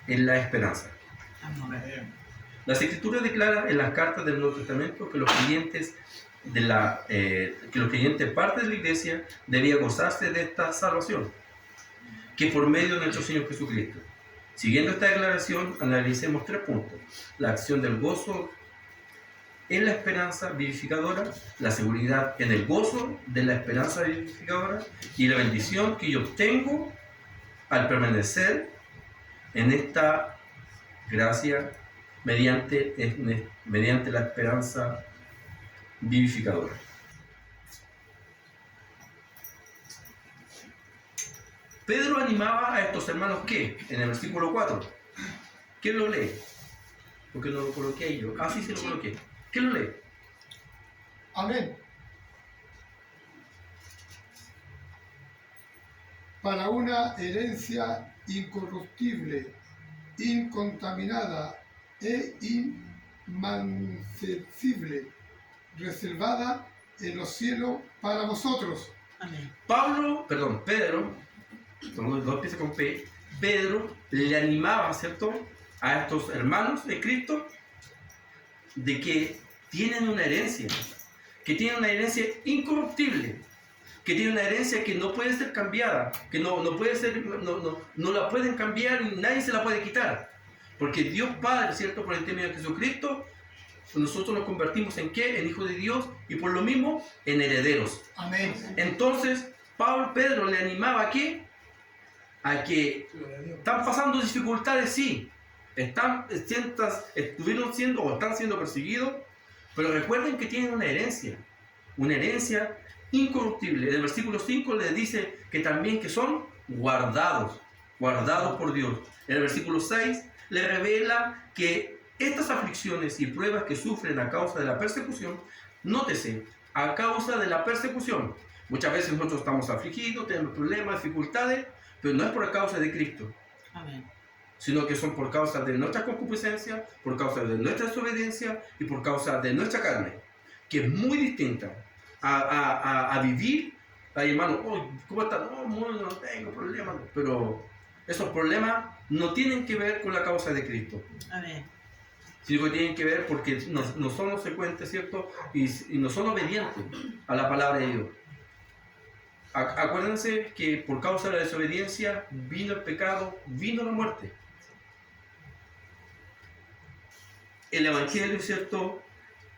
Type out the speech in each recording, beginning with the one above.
en la esperanza. Amén. Las Escrituras declaran en las cartas del Nuevo Testamento que los creyentes parte de la iglesia debía gozarse de esta salvación, que por medio de nuestro Señor Jesucristo. Siguiendo esta declaración, analicemos 3 puntos: la acción del gozo en la esperanza vivificadora, la seguridad en el gozo de la esperanza vivificadora y la bendición que yo obtengo al permanecer en esta gracia mediante la esperanza vivificadora. Pedro animaba a estos hermanos que, en el versículo 4, ¿quién lo lee? Porque no lo coloqué ahí yo. Sí, sí lo coloqué. ¿Quién lo lee? Amén. Para una herencia incorruptible, incontaminada e inmancesible, reservada en los cielos para vosotros. Amén. Pedro, son dos piezas con P, Pedro le animaba, ¿cierto?, a estos hermanos de Cristo de que tienen una herencia, incorruptible, que tienen una herencia que no puede ser cambiada, que no la pueden cambiar y nadie se la puede quitar. Porque Dios Padre, ¿cierto?, por el intermedio de Jesucristo, nosotros nos convertimos ¿en qué? En hijos de Dios y por lo mismo en herederos. Amén. Entonces, Pedro le animaba a que están pasando dificultades, sí, estuvieron siendo o están siendo perseguidos, pero recuerden que tienen una herencia incorruptible. En el versículo 5 les dice que también que son guardados por Dios. En el versículo 6 le revela que estas aflicciones y pruebas que sufren a causa de la persecución, nótese, a causa de la persecución. Muchas veces nosotros estamos afligidos, tenemos problemas, dificultades, pero no es por causa de Cristo. Amén. Sino que son por causa de nuestra concupiscencia, por causa de nuestra desobediencia y por causa de nuestra carne, que es muy distinta a vivir. Ay, hermano, ¿cómo está? No tengo problemas, pero esos problemas no tienen que ver con la causa de Cristo. Amén. Sino que tienen que ver porque no son consecuentes, ¿cierto? Y no son obedientes a la palabra de Dios. Acuérdense que por causa de la desobediencia vino el pecado, vino la muerte. El Evangelio, ¿cierto?,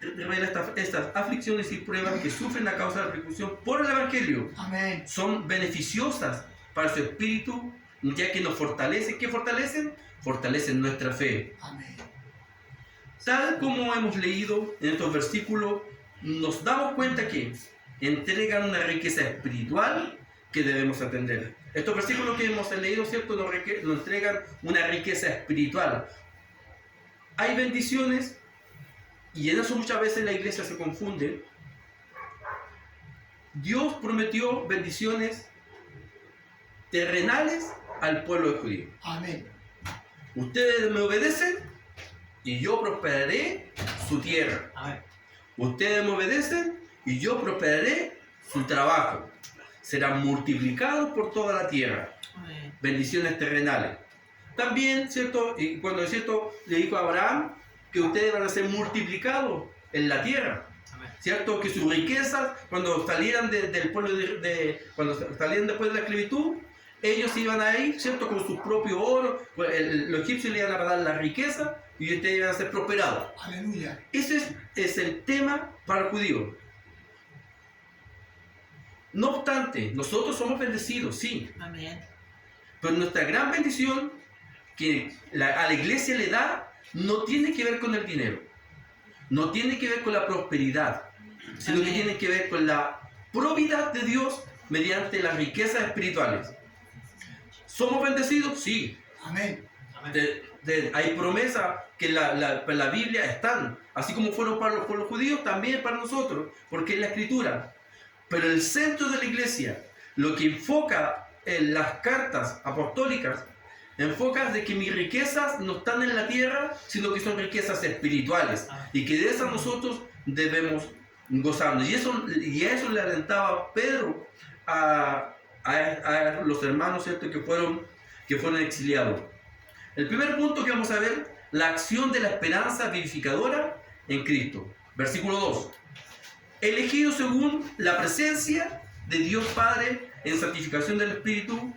revela estas aflicciones y pruebas que sufren a causa de la persecución por el Evangelio. Amén. Son beneficiosas para su espíritu, ya que nos fortalecen. ¿Qué fortalecen? Fortalecen nuestra fe. Amén. Tal como hemos leído en estos versículos, nos damos cuenta que entregan una riqueza espiritual que debemos atender. Estos versículos que hemos leído, ¿cierto?, nos entregan una riqueza espiritual. Hay bendiciones, y en eso muchas veces la iglesia se confunde. Dios prometió bendiciones terrenales al pueblo de judío. Amén. Ustedes me obedecen y yo prosperaré su tierra. Amén. Ustedes me obedecen y yo prosperaré su trabajo. Serán multiplicados por toda la tierra. Amén. Bendiciones terrenales. También, ¿cierto? Y cuando es cierto, le dijo a Abraham que ustedes van a ser multiplicados en la tierra. Amén. ¿Cierto? Que sus riquezas, cuando salieran del pueblo cuando salieran después de la esclavitud, ellos iban a ir, ¿cierto?, con su propio oro. Los egipcios le iban a dar la riqueza y ustedes iban a ser prosperados. Aleluya. Ese es el tema para el judío. No obstante, nosotros somos bendecidos, sí. Amén. Pero nuestra gran bendición que a la iglesia le da no tiene que ver con el dinero, no tiene que ver con la prosperidad, sino que tiene que ver con la probidad de Dios mediante las riquezas espirituales. ¿Somos bendecidos? Sí. Amén. Hay promesas que en la Biblia están, así como fueron para los judíos, también para nosotros, porque es la Escritura. Pero el centro de la iglesia, lo que enfoca en las cartas apostólicas, enfoca de que mis riquezas no están en la tierra, sino que son riquezas espirituales, y que de esas nosotros debemos gozarnos. Y a eso le alentaba Pedro a los hermanos, ¿cierto?, que fueron exiliados. El primer punto que vamos a ver, la acción de la esperanza vivificadora en Cristo. Versículo 2. Elegido según la presencia de Dios Padre en santificación del Espíritu.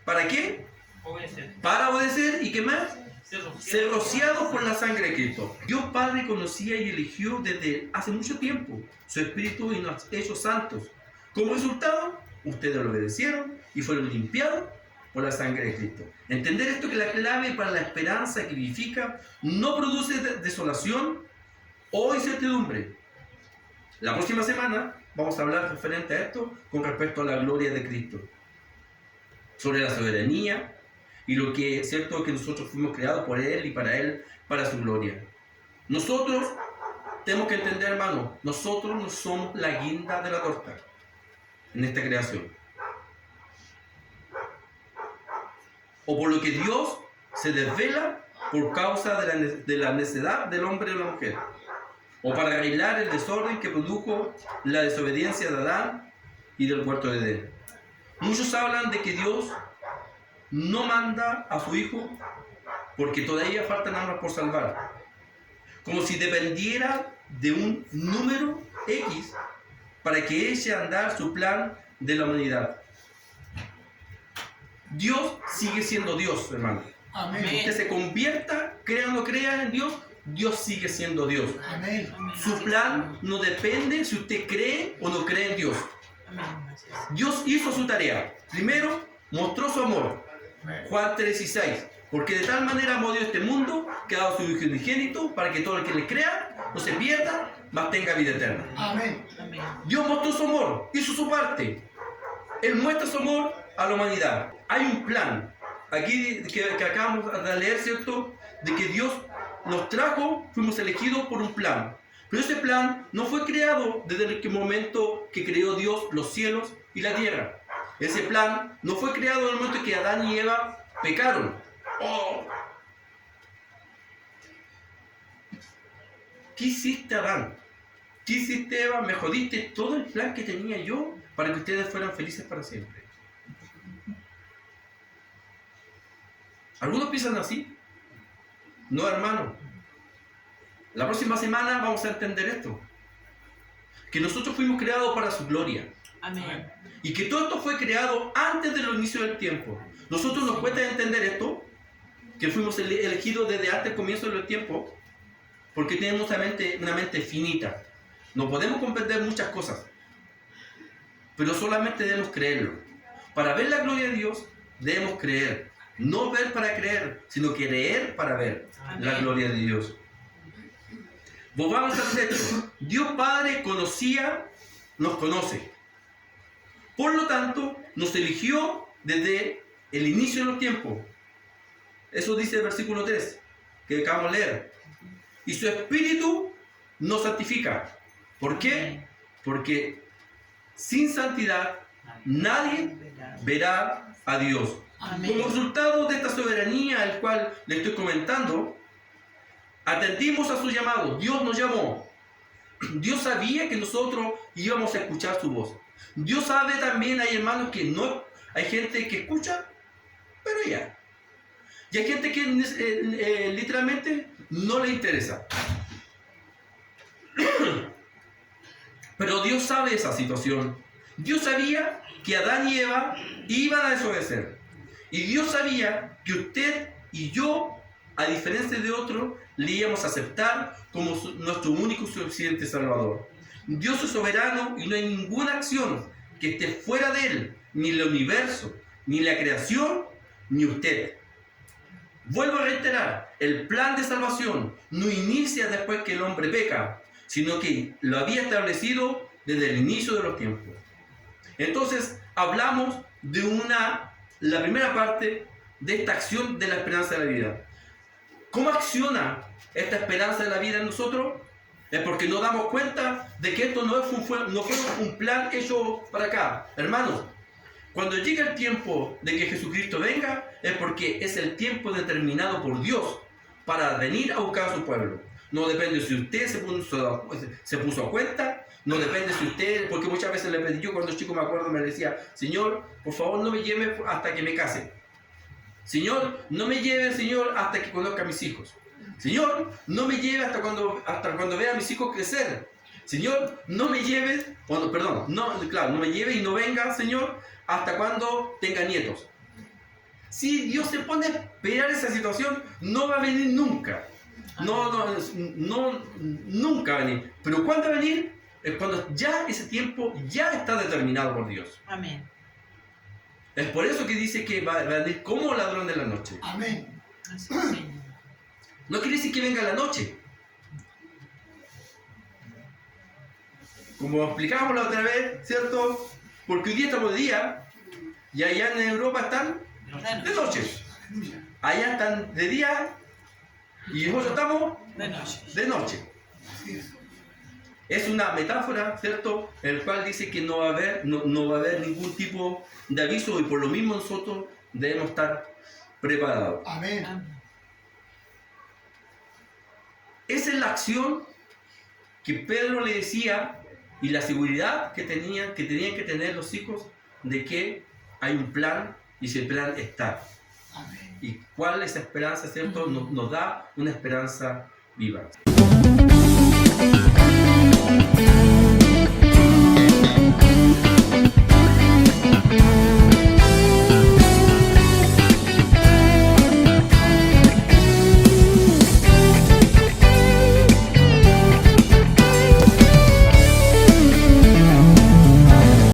¿Para qué? Obedecer. Para obedecer. ¿Y qué más? Ser Ser rociado por la sangre de Cristo. Dios Padre conocía y eligió desde hace mucho tiempo su Espíritu y nos ha hecho santos. Como resultado, ustedes lo obedecieron y fueron limpiados por la sangre de Cristo. Entender esto, que la clave para la esperanza que vivifica no produce desolación o incertidumbre. La próxima semana vamos a hablar referente a esto con respecto a la gloria de Cristo, sobre la soberanía y lo que es cierto que nosotros fuimos creados por Él y para su gloria. Nosotros tenemos que entender, hermano, nosotros no somos la guinda de la torta en esta creación. O por lo que Dios se desvela por causa de la necedad del hombre y la mujer, o para arreglar el desorden que produjo la desobediencia de Adán y del huerto de Edén. Muchos hablan de que Dios no manda a su Hijo porque todavía faltan almas por salvar, como si dependiera de un número X para que eche a andar su plan de la humanidad. Dios sigue siendo Dios, hermano. Amén. Usted se convierta, crea o no crea en Dios, Dios sigue siendo Dios. Amén. Su plan no depende si usted cree o no cree en Dios. Dios hizo su tarea. Primero, mostró su amor. Juan 3:16. Porque de tal manera amó Dios este mundo, que ha dado su Hijo unigénito, para que todo el que le crea no se pierda, mas tenga vida eterna. Amén. Dios mostró su amor, hizo su parte. Él muestra su amor a la humanidad. Hay un plan. Aquí que acabamos de leer, ¿cierto? De que Dios nos trajo, fuimos elegidos por un plan. Pero ese plan no fue creado desde el momento que creó Dios los cielos y la tierra. Ese plan no fue creado en el momento que Adán y Eva pecaron. Oh. ¿Qué hiciste, Adán? ¿Qué hiciste, Eva? Me jodiste todo el plan que tenía yo para que ustedes fueran felices para siempre. ¿Algunos piensan así? No, hermano. La próxima semana vamos a entender esto. Que nosotros fuimos creados para su gloria. Amén. Y que todo esto fue creado antes del inicio del tiempo. Nosotros nos cuesta entender esto, que fuimos elegidos desde antes del comienzo del tiempo, porque tenemos una mente finita. No podemos comprender muchas cosas, pero solamente debemos creerlo. Para ver la gloria de Dios, debemos creer. No ver para creer, sino creer para ver la gloria de Dios. Volvamos al texto. Dios Padre nos conoce. Por lo tanto, nos eligió desde el inicio de los tiempos. Eso dice el versículo 3, que acabamos de leer. Y su Espíritu nos santifica. ¿Por qué? Porque sin santidad nadie verá a Dios. Amén. Como resultado de esta soberanía al cual le estoy comentando, atendimos a su llamado. Dios nos llamó. Dios sabía que nosotros íbamos a escuchar su voz. Dios sabe también, hay hermanos que no, hay gente que escucha, pero ya. Y hay gente que literalmente no le interesa. Pero Dios sabe esa situación. Dios sabía que Adán y Eva iban a desobedecer. Y Dios sabía que usted y yo, a diferencia de otros, le íbamos a aceptar como nuestro único y suficiente Salvador. Dios es soberano y no hay ninguna acción que esté fuera de Él, ni el universo, ni la creación, ni usted. Vuelvo a reiterar, el plan de salvación no inicia después que el hombre peca, sino que lo había establecido desde el inicio de los tiempos. Entonces, hablamos de la primera parte de esta acción de la esperanza de la vida. ¿Cómo acciona esta esperanza de la vida en nosotros? Es porque nos damos cuenta de que esto no fue un plan hecho para acá. Hermanos, cuando llegue el tiempo de que Jesucristo venga, es porque es el tiempo determinado por Dios para venir a buscar a su pueblo. No depende si usted se puso a cuenta, no depende si usted, porque muchas veces le pedí, yo cuando chico me acuerdo, me decía, Señor, por favor no me lleve hasta que me case. Señor, no me lleve, Señor, hasta que conozca a mis hijos. Señor, no me lleve hasta cuando vea a mis hijos crecer. Señor, no me lleve, no me lleve y no venga, Señor, hasta cuando tenga nietos. Si Dios se pone a esperar esa situación, no va a venir nunca. Nunca va a venir. Pero ¿cuándo va a venir? Es cuando ya ese tiempo ya está determinado por Dios. Amén. Es por eso que dice que va a venir como ladrón de la noche. Amén. Así es, Señor. No quiere decir que venga la noche. Como explicábamos la otra vez, ¿cierto? Porque hoy día estamos de día y allá en Europa están de noche. Allá están de día y nosotros estamos De noche. de noche. Así es. Es una metáfora, ¿cierto? El cual dice que no va a haber ningún tipo de aviso y por lo mismo nosotros debemos estar preparados. Amén. Amén. Esa es la acción que Pedro le decía y la seguridad que tenían que tener los hijos de que hay un plan y ese plan está. Amén. ¿Y cuál es esa esperanza, cierto? Nos da una esperanza viva.